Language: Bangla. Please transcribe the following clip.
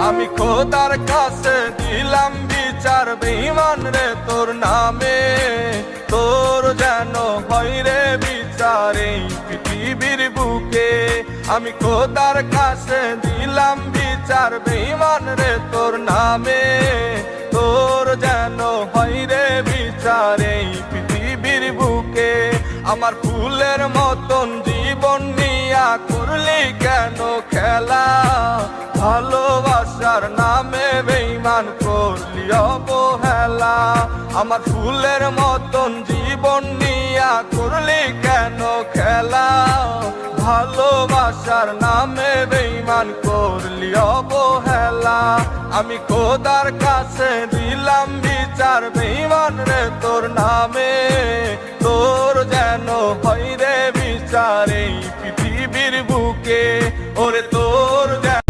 আমি খোদার কাছে দিলাম বিচার বেঈমান রে তোর নামে, তোর যেন হয় রে বিচার এই পৃথিবীর বুকে। আমি খোদার কাছে দিলাম বিচার বেঈমান রে তোর নামে, তোর যেন হয় রে বিচার এই পৃথিবীর বুকে। আমার ফুলের মতন জীবন নিয়া করলি কেন খেলা, ভালোবাসার নামে বেঈমান করলি অবহেলা। আমার ফুলের মতন জীবন নিয়া করলি কেন খেলা, ভালোবাসার নামে বেঈমান করলি অবহেলা। আমি খোদার কাছে দিলাম বিচার বেঈমান রে তোর নামে, তোর যেন হয় রে বিচার এই পৃথিবীর বুকে। ওরে তোর যেন